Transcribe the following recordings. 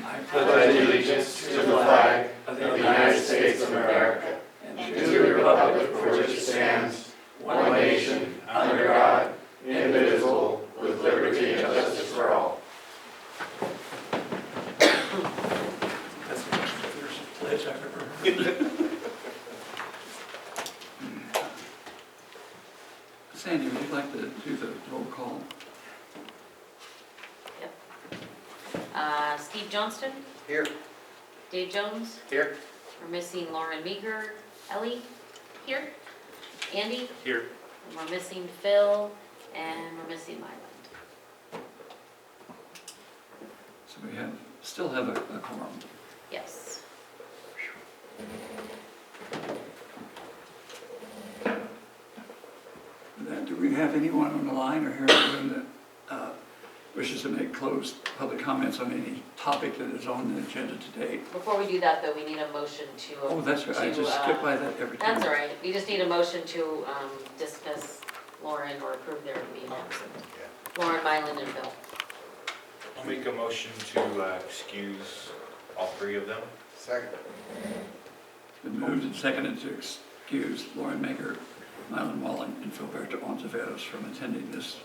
I pledge allegiance to the flag of the United States of America and to the republic for which it stands, one nation, under God, indivisible, with liberty and justice for all. That's the most fierce pledge I've ever heard. Sandy, would you like to do the roll call? Steve Johnston, Here. Dave Jones, Here. we're missing Lauren Meeker, Ellie, here, Andy, Here. and we're missing Phil, and we're missing Myland. So we still have a quorum. Yes. Do we have anyone on the line or here in the room that wishes to make closed public comments on any topic that is on the agenda today? Before we do that, though, we need a motion to. Oh, that's right. I just skip by that every time. That's all right. We just need a motion to dismiss Lauren or approve their being absent. Lauren, Myland, and Phil. I'll make a motion to excuse all three of them. Second. It's been moved and seconded to excuse Lauren Maker, Mylan Wallen, and Philberto Ontiveros from attending this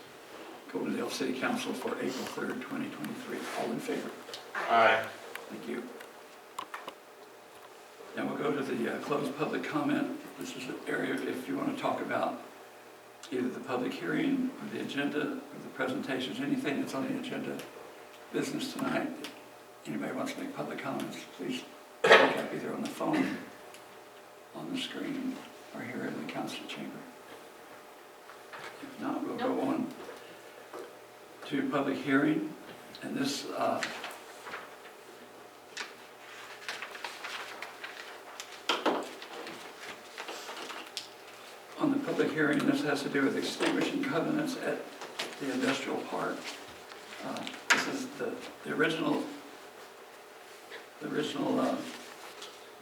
Goldendale City Council for April 3rd, 2023. All in favor? Aye. Thank you. Now we'll go to the closed public comment. This is an area if you want to talk about either the public hearing or the agenda or the presentations, anything that's on the agenda business tonight. Anybody wants to make public comments, please speak up either on the phone, on the screen, or here in the council chamber. If not, we'll go on to public hearing, and this on the public hearing, this has to do with extinguishing covenants at the industrial park. This is the original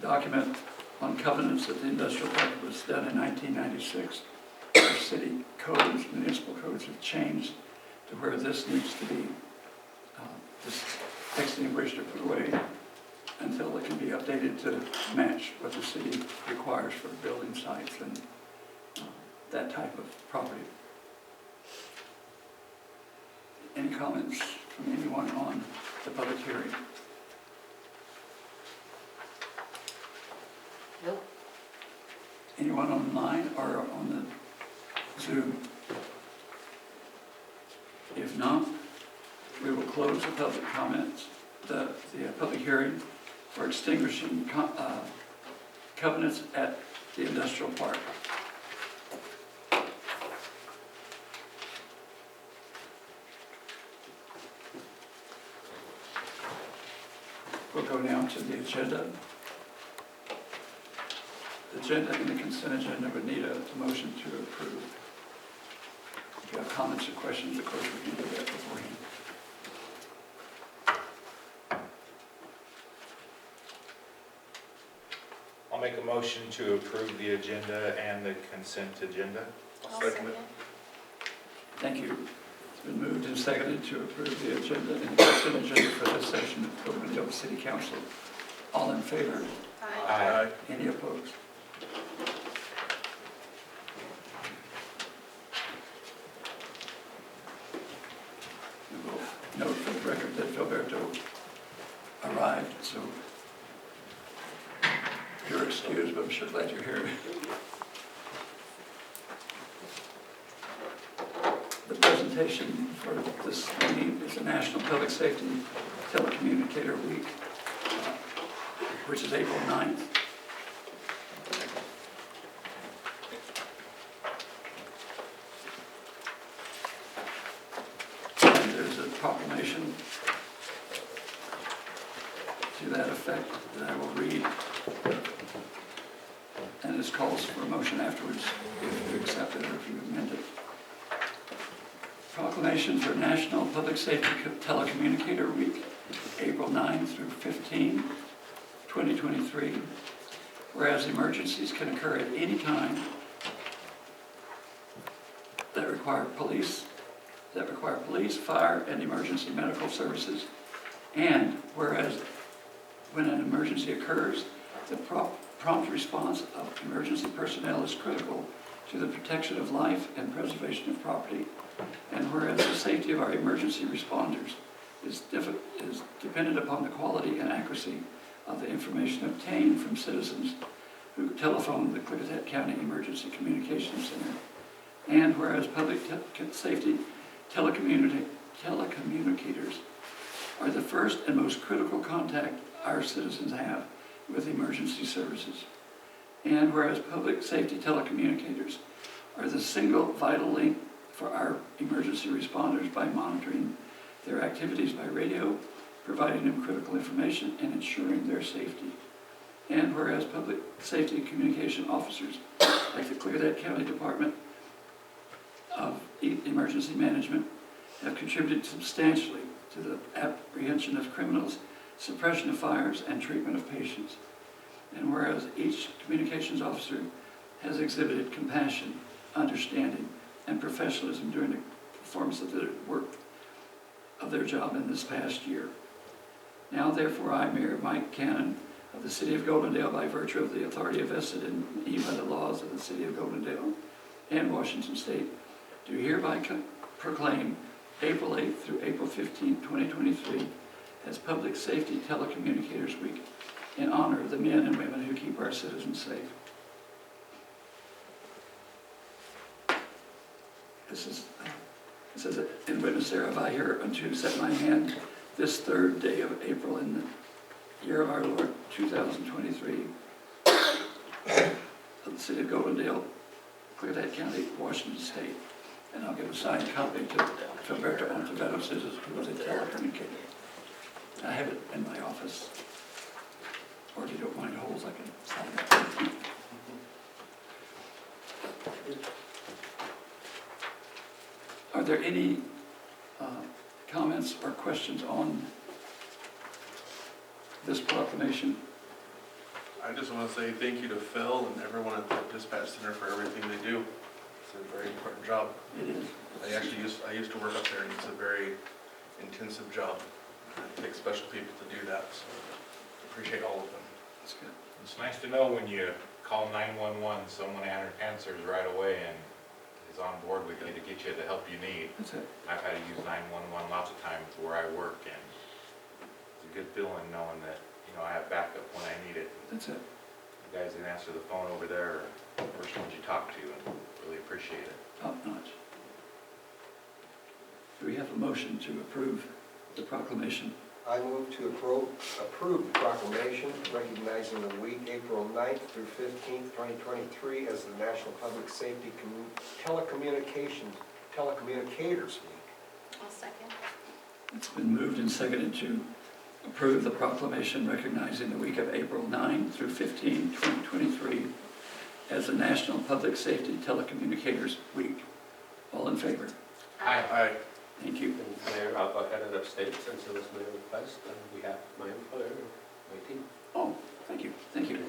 document on covenants at the industrial park was done in 1996. Our city codes, municipal codes have changed to where this needs to be extinguished or put away until it can be updated to match what the city requires for building sites and that type of property. Any comments from anyone on the public hearing? Nope. Anyone online or on the Zoom? If not, we will close the public comments, the public hearing for extinguishing covenants at the industrial park. We'll go now to the agenda. The agenda and the consent agenda would need a motion to approve. If you have comments or questions, of course, we can do that beforehand. I'll make a motion to approve the agenda and the consent agenda. I'll second it. Thank you. It's been moved and seconded to approve the agenda and the consent agenda for this session of Goldendale City Council. All in favor? Aye. Any opposed? We will note for the record that Philberto arrived, so you're excused, but I'm sure glad you're here. The presentation for this meeting is the National Public Safety Telecommunicator Week, which is April 9th. And there's a proclamation to that effect that I will read. And this calls for a motion afterwards if you accept it or if you amend it. Proclamation for National Public Safety Telecommunicator Week, April 9 through 15, 2023. Whereas emergencies can occur at any time that require police, that require police, fire, and emergency medical services. And whereas when an emergency occurs, the prompt response of emergency personnel is critical to the protection of life and preservation of property. And whereas the safety of our emergency responders is dependent upon the quality and accuracy of the information obtained from citizens who telephone the Clickitat County Emergency Communications Center. And whereas public safety telecommunicators are the first and most critical contact our citizens have with emergency services. And whereas public safety telecommunicators are the single vital link for our emergency responders by monitoring their activities by radio, providing them critical information, and ensuring their safety. And whereas public safety communication officers like the Clickitat County Department of Emergency Management have contributed substantially to the apprehension of criminals, suppression of fires, and treatment of patients. And whereas each communications officer has exhibited compassion, understanding, and professionalism during the performance of their work of their job in this past year. Now, therefore, I, Mayor Mike Cannon of the City of Goldendale, by virtue of the authority vested in me by the laws of the City of Goldendale and Washington State, do hereby proclaim April 8th through April 15th, 2023 as Public Safety Telecommunicators Week in honor of the men and women who keep our citizens safe. It says, in witness thereof, I hereunto set my hand this 3rd day of April in the year of our Lord 2023 of the City of Goldendale, Clickitat County, Washington State. And I'll give a signed copy to Alberto Ontiveros, who was a telecommunicator. I have it in my office. Or if you don't mind holes, I can sign it. Are there any comments or questions on this proclamation? I just want to say thank you to Phil and everyone at the Dispatch Center for everything they do. It's a very important job. It is. I used to work up there, and it's a very intensive job. It takes special people to do that, so I appreciate all of them. That's good. It's nice to know when you call 911, someone answers right away and is on board with you to get you the help you need. That's it. I've had to use 911 lots of times where I work, and it's a good feeling knowing that, you know, I have backup when I need it. That's it. The guys that answer the phone over there are the first ones you talk to, and really appreciate it. Top notch. Do we have a motion to approve the proclamation? I move to approve the proclamation recognizing the week April 9th through 15th, 2023 as the National Public Safety Telecommunicators Week. I'll second. It's been moved and seconded to approve the proclamation recognizing the week of April 9 through 15, 2023 as the National Public Safety Telecommunicators Week. All in favor? Aye. Thank you. And Mayor, I'll go ahead and abstain since it was my request on behalf of my employer, my team. Oh, thank you. Thank you.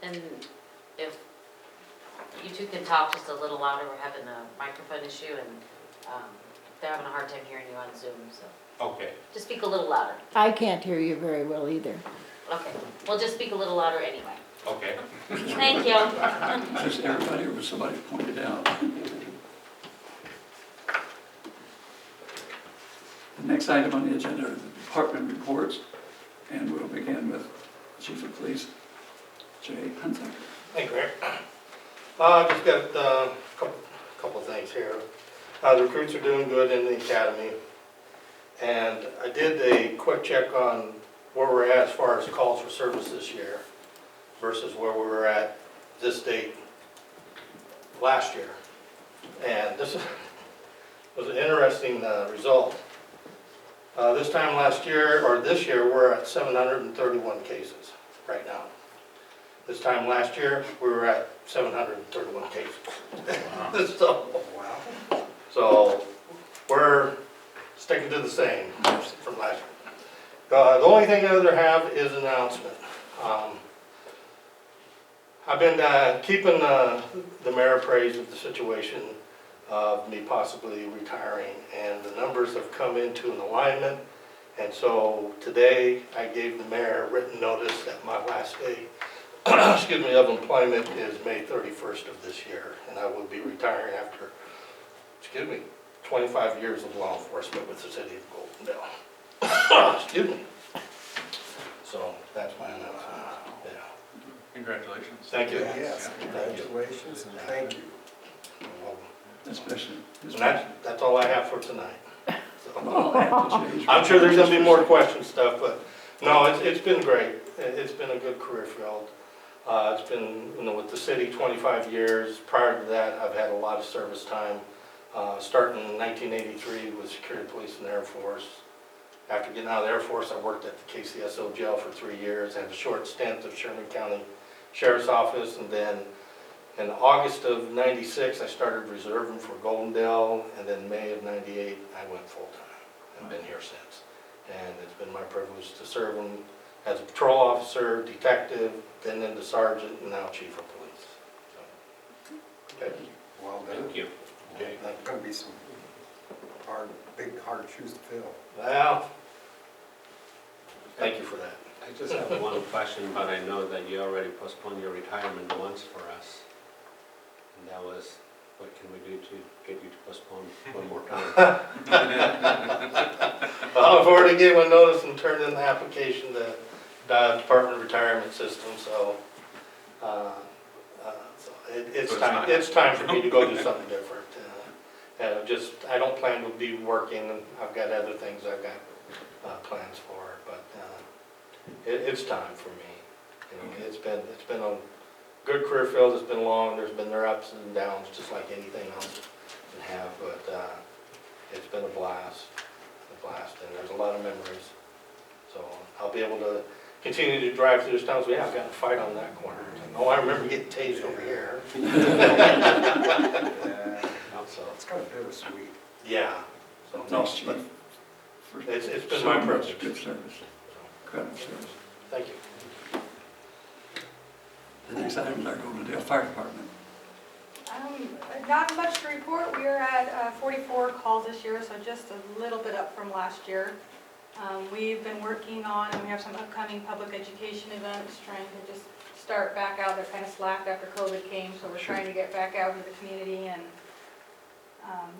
And if you two can talk just a little louder, we're having a microphone issue and they're having a hard time hearing you on Zoom, so Okay. just speak a little louder. I can't hear you very well either. Okay, well, just speak a little louder anyway. Okay. Thank you. Just everybody, or was somebody pointed out? The next item on the agenda are the department reports, and we'll begin with Chief of Police Jay Hunsaker. Thank you, Mayor. Just got a couple of things here. The recruits are doing good in the academy, and I did a quick check on where we're at as far as calls for service this year versus where we were at this date last year. And this was an interesting result. This time last year, or this year, we're at 731 cases right now. This time last year, we were at 731 cases. So we're sticking to the same from last year. The only thing I other have is an announcement. I've been keeping the mayor appraised of the situation of me possibly retiring, and the numbers have come into an alignment. And so today, I gave the mayor a written notice that my last day, excuse me, of employment is May 31st of this year, and I will be retiring after, 25 years of law enforcement with the city of Goldendale. Excuse me. So that's my announcement. Yeah. Congratulations. Thank you. Yes, congratulations and thank you. Especially. And that's all I have for tonight. Well, I'll have to change. I'm sure there's gonna be more question stuff, but no, it's been great. It's been a good career field. It's been, with the city 25 years. Prior to that, I've had a lot of service time. Starting in 1983 with security police and Air Force. After getting out of the Air Force, I worked at the KCSO jail for 3 years. I had a short stint of Sherman County Sheriff's Office, and then in August of '96, I started reserving for Goldendale, and then May of '98, I went full-time. I've been here since. And it's been my privilege to serve them as a patrol officer, detective, then into sergeant, and now chief of police. So, okay. Well done. Thank you. Okay, thank Gonna be some big, hard shoes to fill. you. Well, thank you for that. I just have one question, but I know that you already postponed your retirement once for us. And that was, what can we do to get you to postpone one more time? Well, I've already gave my notice and turned in the application to the Department of Retirement System, so, it's time for me to go do something different. I don't plan to be working, and I've got other things I've got plans for, but it's time for me. It's been a good career field. It's been long. There's been their ups and downs, just like anything else can have, but it's been a blast, and there's a lot of memories. So I'll be able to continue to drive through those towns. I've got a fight on that corner. Oh, I remember getting tased over here. So it's kind of bittersweet. Yeah. So, no, Thanks, but Chief. for it's been so my much privilege. Good service, incredible service. Thank you. The next item is our Goldendale Fire Department. Not much to report. We are at 44 calls this year, so just a little bit up from last year. We've been working on, and we have some upcoming public education events, trying to just start back out. They're kind of slacked after COVID came, so we're trying to get back out into the community. And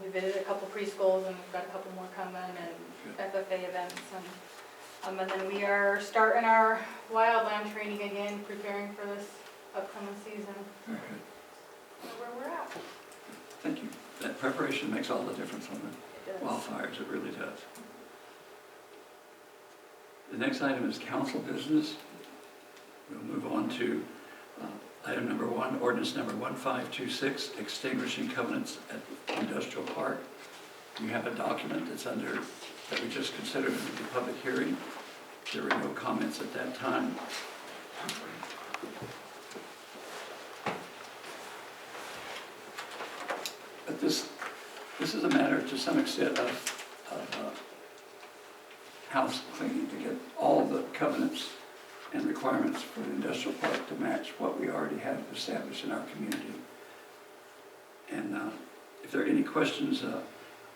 we visited a couple preschools, and we've got a couple more coming, and FFA events. And then we are starting our wildland training again, preparing for this upcoming season. Very good. Where we're at. Thank you. That preparation makes all the difference on the It does. wildfires, it really does. The next item is council business. We'll move on to item number 1, ordinance number 1526, extinguishing covenants at Industrial Park. You have a document that's that we just considered in the public hearing. There were no comments at that time. But this is a matter to some extent of house cleaning, to get all the covenants and requirements for the industrial park to match what we already have established in our community. And if there are any questions,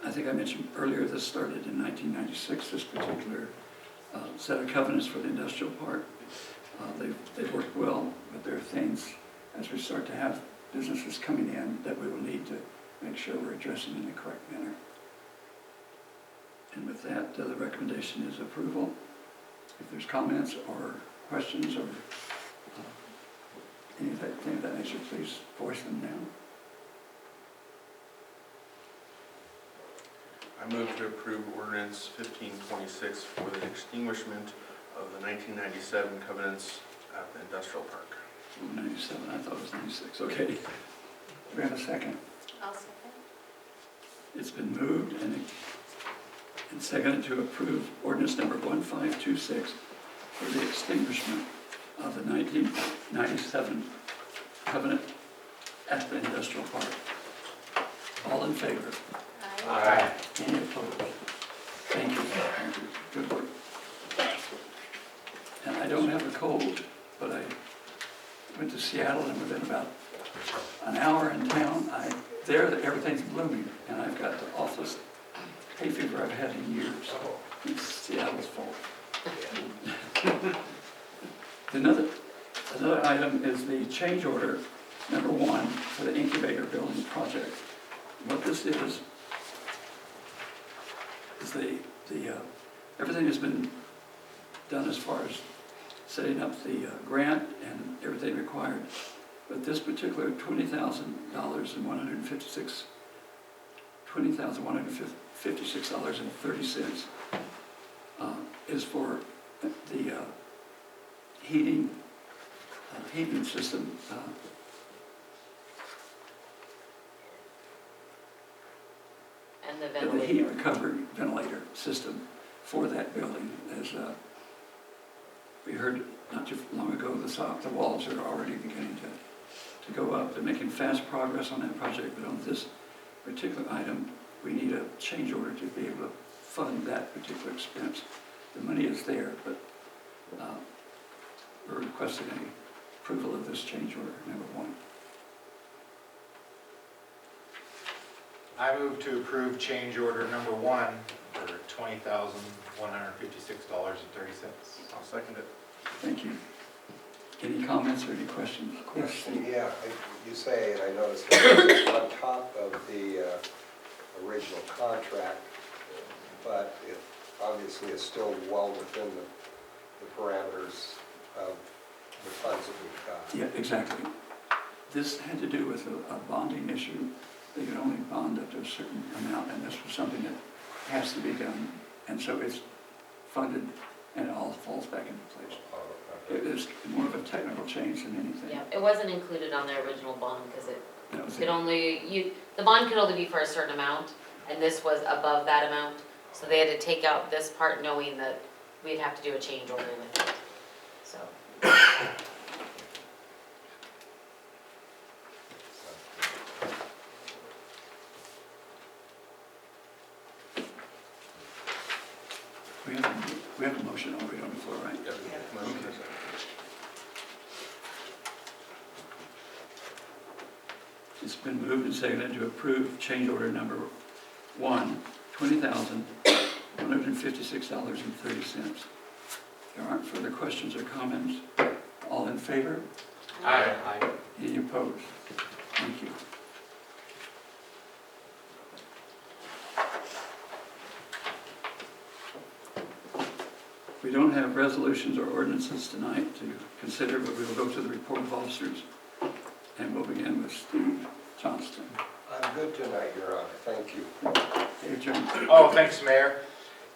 I think I mentioned earlier, this started in 1996, this particular set of covenants for the industrial park. They've worked well, but there are things, as we start to have businesses coming in, that we will need to make sure we're addressing in the correct manner. And with that, the recommendation is approval. If there's comments or questions or anything of that nature, please voice them now. I move to approve ordinance 1526 for the extinguishment of the 1997 covenants at the industrial park. 97, I thought it was 96, okay. Do we have a second? I'll second. It's been moved and seconded to approve ordinance number 1526 for the extinguishment of the 1997 covenant at the industrial park. All in favor? Aye. Any opposed? Thank you. Thank you. Good work. And I don't have a cold, but I went to Seattle and within about an hour in town, there, everything's blooming, and I've got the awfulest hay fever I've had in years. Seattle's full. Another item is the change order number 1 for the incubator building project. What this is everything has been done as far as setting up the grant and everything required. But this particular $20,156.30 is for the heating system. And the The heat ventilator. recovery ventilator system for that building. As we heard not too long ago, the walls are already beginning to go up. They're making fast progress on that project, but on this particular item, we need a change order to be able to fund that particular expense. The money is there, but we're requesting approval of this change order, number 1. I move to approve change order number 1 for $20,156.30. I'll second it. Thank you. Any comments or any questions? Question, yeah, you say, and I noticed on top of the original contract, but it obviously is still well within the parameters of the funds that we've got. Yeah, exactly. This had to do with a bonding issue. They could only bond up to a certain amount, and this was something that has to be done. And so it's funded, and it all falls back into place. It is more of a technical change than anything. Yeah, it wasn't included on their original bond because it That was could it. only, the bond could only be for a certain amount, and this was above that amount. So they had to take out this part knowing that we'd have to do a change order with it, so. We have a motion already on the floor, right? Yep. Motion is second. It's been moved and seconded to approve change order number 1, $20,156.30. There aren't further questions or comments. All in favor? Aye. Any opposed? Thank you. We don't have resolutions or ordinances tonight to consider, but we will go to the report of officers. And we'll begin with Steve Johnston. I'm good tonight, Your Honor, thank you. Hey, John. Oh, thanks, Mayor.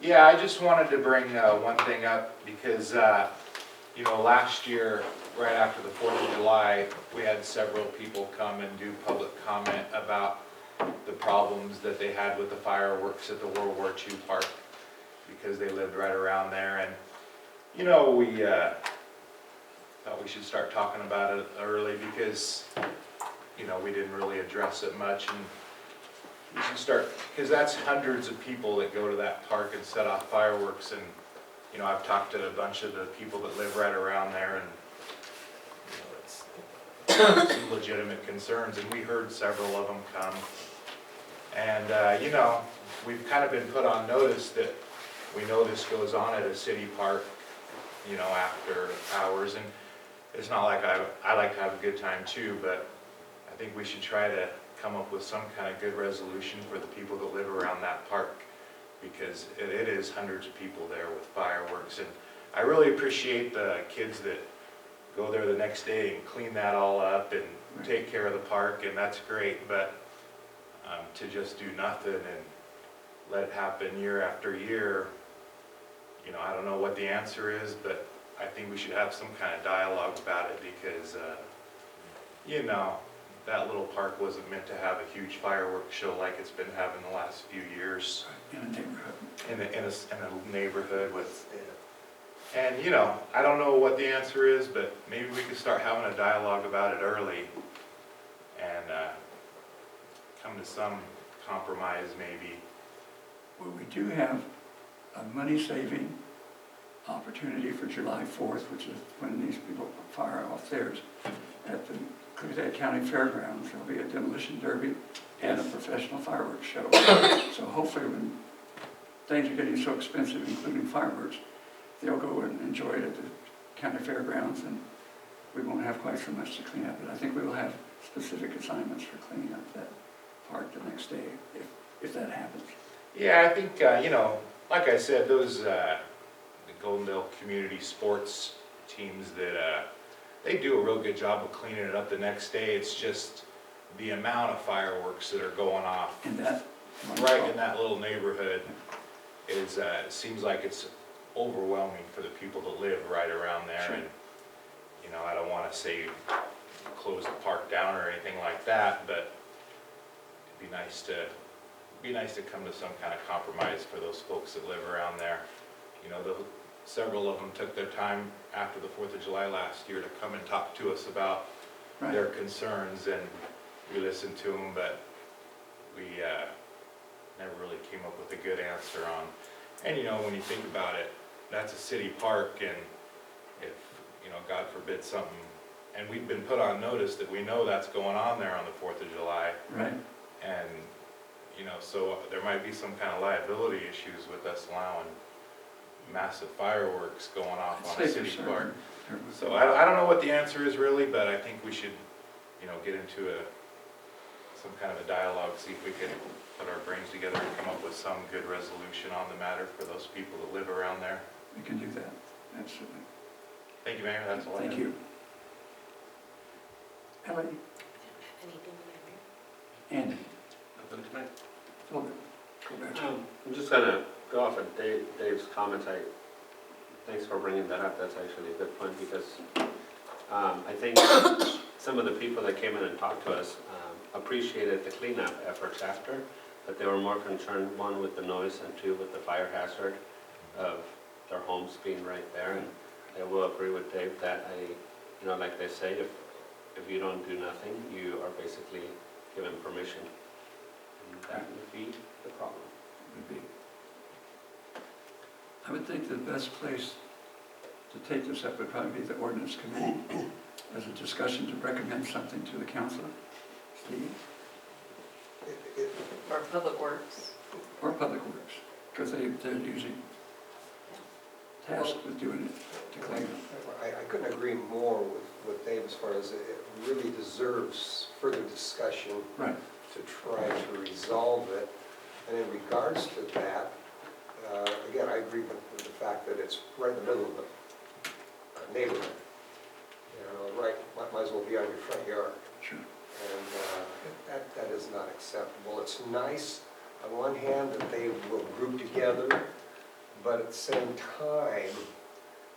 Yeah, I just wanted to bring one thing up because, last year, right after the 4th of July, we had several people come and do public comment about the problems that they had with the fireworks at the World War II park because they lived right around there. And, we thought we should start talking about it early because, we didn't really address it much. And we should start, because that's hundreds of people that go to that park and set off fireworks. And, I've talked to a bunch of the people that live right around there, and it's some legitimate concerns. And we heard several of them come. And, we've kind of been put on notice that we know this goes on at a city park, after hours. And it's not like I like to have a good time too, but I think we should try to come up with some kind of good resolution for the people that live around that park, because it is hundreds of people there with fireworks. And I really appreciate the kids that go there the next day and clean that all up and take care of the park, and that's great. But to just do nothing and let it happen year after year, I don't know what the answer is, but I think we should have some kind of dialogue about it, because that little park wasn't meant to have a huge fireworks show like it's been having the last few years In a neighborhood. in a neighborhood with, and I don't know what the answer is, but maybe we could start having a dialogue about it early and come to some compromise maybe. Well, we do have a money-saving opportunity for July 4th, which is when these people fire off theirs at the Clear County Fairgrounds. There'll be a demolition derby and a professional fireworks show. So hopefully when things are getting so expensive, including fireworks, they'll go and enjoy it at the county fairgrounds, and we won't have quite so much to clean up. But I think we will have specific assignments for cleaning up that park the next day, if that happens. Yeah, I think, like I said, those, the Goldendale community sports teams that, they do a real good job of cleaning it up the next day. It's just the amount of fireworks that are going off And that. right in that little neighborhood is, seems like it's overwhelming for the people that live right around there. Sure. And, I don't want to say close the park down or anything like that, but it'd be nice to come to some kind of compromise for those folks that live around there. Several of them took their time after the 4th of July last year to come and talk to us about their concerns, and we listened to them, but we never really came up with a good answer on. And when you think about it, that's a city park, and if, God forbid something, and we've been put on notice that we know that's going on there on the 4th of July. Right. And, so there might be some kind of liability issues with us allowing massive fireworks going off on a city park. So I don't know what the answer is really, but I think we should, get into some kind of a dialogue, see if we can put our brains together and come up with some good resolution on the matter for those people that live around there. We can do that, absolutely. Thank you, Mayor, that's all I have. Thank you. Ellie? Anything, Andy? Nothing tonight. Philip? Go back to you. I'm just gonna go off of Dave's comments. Thanks for bringing that up. That's actually a good point, because I think some of the people that came in and talked to us appreciated the cleanup efforts after, but they were more concerned, one, with the noise, and two, with the fire hazard of their homes being right there. And I will agree with Dave that like they say, if you don't do nothing, you are basically given permission. And that would be the problem. Would be. I would think the best place to take this up would probably be the ordinance committee as a discussion to recommend something to the council. Steve? or Public Works. Or Public Works, because they're usually tasked with doing it to clean up. I couldn't agree more with Dave as far as it really deserves further discussion Right. to try to resolve it. And in regards to that, again, I agree with the fact that it's right in the middle of the neighborhood. Right, might as well be on your front yard. Sure. And that is not acceptable. It's nice, on one hand, that they will group together, but at the same time,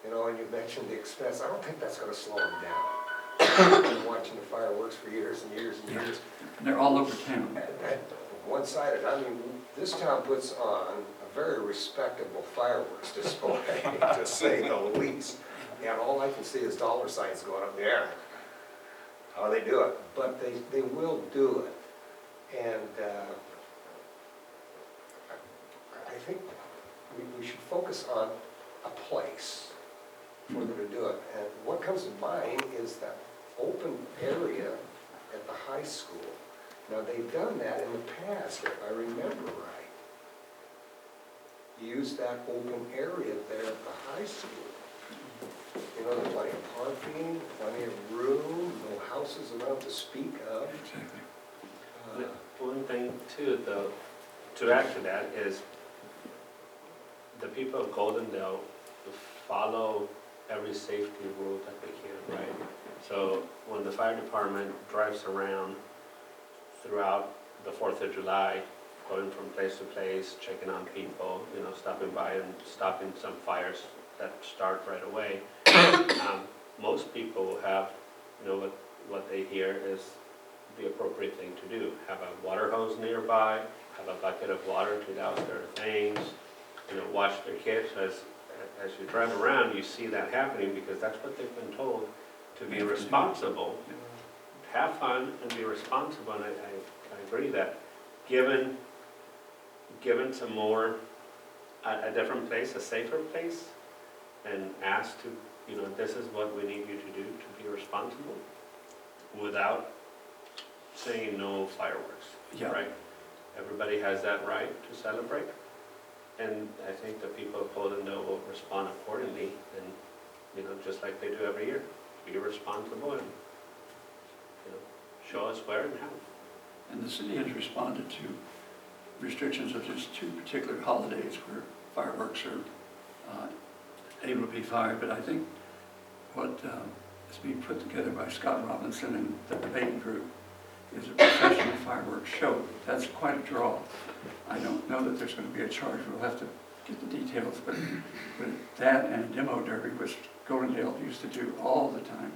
and you mentioned the expense, I don't think that's going to slow them down. I've been watching the fireworks for years and years and years. And they're all over town. And one-sided, this town puts on a very respectable fireworks display, to say the least. And all I can see is dollar signs going up in the air. How they do it, but they will do it. And I think we should focus on a place for them to do it. And what comes to mind is that open area at the high school. Now, they've done that in the past, if I remember right. Used that open area there at the high school. There's plenty of parking, plenty of room, no houses around to speak of. Exactly. One thing too, though, to add to that is the people of Goldendale follow every safety rule that they can, right? So when the fire department drives around throughout the 4th of July, going from place to place, checking on people, stopping by and stopping some fires that start right away, most people have, what they hear is the appropriate thing to do. Have a water hose nearby, have a bucket of water to douse their things, watch their kids. As you drive around, you see that happening because that's what they've been told, to be responsible. Have fun and be responsible. And I agree that given some more, a different place, a safer place, and asked to, this is what we need you to do to be responsible, without saying no fireworks. Yeah, right? Everybody has that right to celebrate. And I think the people of Goldendale will respond accordingly and, you know, just like they do every year. Be responsible and, you know, show us where and how. and the city has responded to restrictions of just 2 particular holidays where fireworks are able to be fired. But I think what is being put together by Scott Robinson and the debating group is a professional fireworks show. That's quite a draw. I don't know that there's going to be a charge. We'll have to get the details. But that and a demo derby, which Goldendale used to do all the time,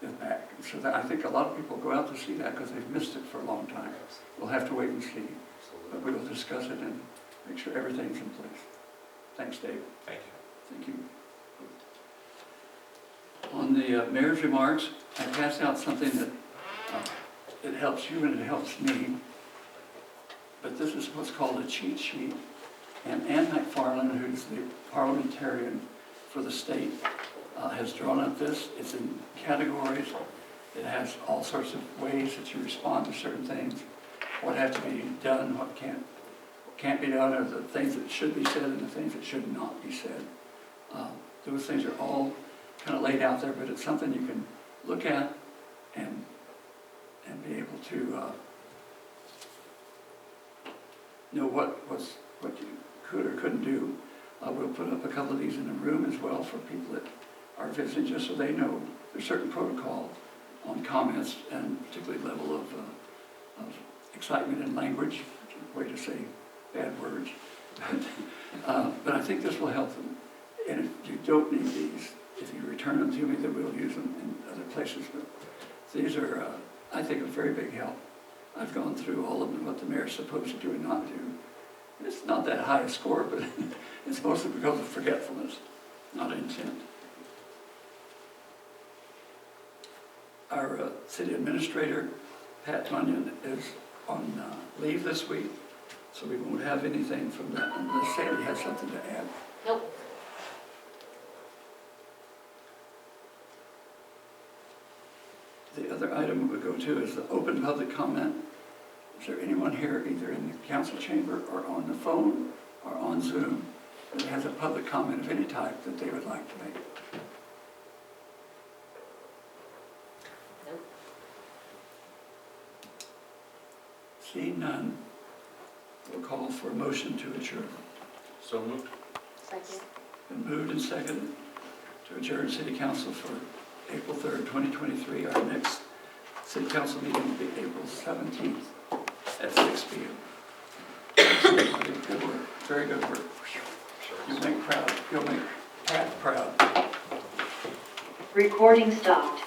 is back. So that, I think a lot of people go out to see that because they've missed it for a long time. We'll have to wait and see. But we will discuss it and make sure everything's in place. Thanks, Dave. Thank you. Thank you. On the mayor's remarks, I passed out something that it helps you and it helps me. But this is what's called a cheat sheet. And Ann McFarland, who's the parliamentarian for the state, has drawn up this. It's in categories. It has all sorts of ways that you respond to certain things, what have to be done, what can't be done, or the things that should be said and the things that should not be said. Those things are all kind of laid out there, but it's something you can look at and be able to know what you could or couldn't do. We'll put up a couple of these in the room as well for people that are visiting, just so they know there's certain protocol on comments and particularly level of excitement and language, which is a way to say bad words. But I think this will help them. And if you don't need these, if you return them to me, then we'll use them in other places. But these are, I think, a very big help. I've gone through all of them, what the mayor's supposed to do and not do. It's not that high a score, but it's mostly because of forgetfulness, not intent. Our city administrator, Pat Munyon, is on leave this week, so we won't have anything from that unless Sandy has something to add. Nope. The other item we go to is the open public comment. Is there anyone here, either in the council chamber or on the phone or on Zoom, that has a public comment of any type that they would like to make? Nope. Seeing none, we'll call for a motion to adjourn. So moved. Second. Been moved and seconded to adjourn city council for April 3rd, 2023. Our next city council meeting will be April 17th at 6 p.m. Good work, very good work. You'll make Pat proud. Recording stopped.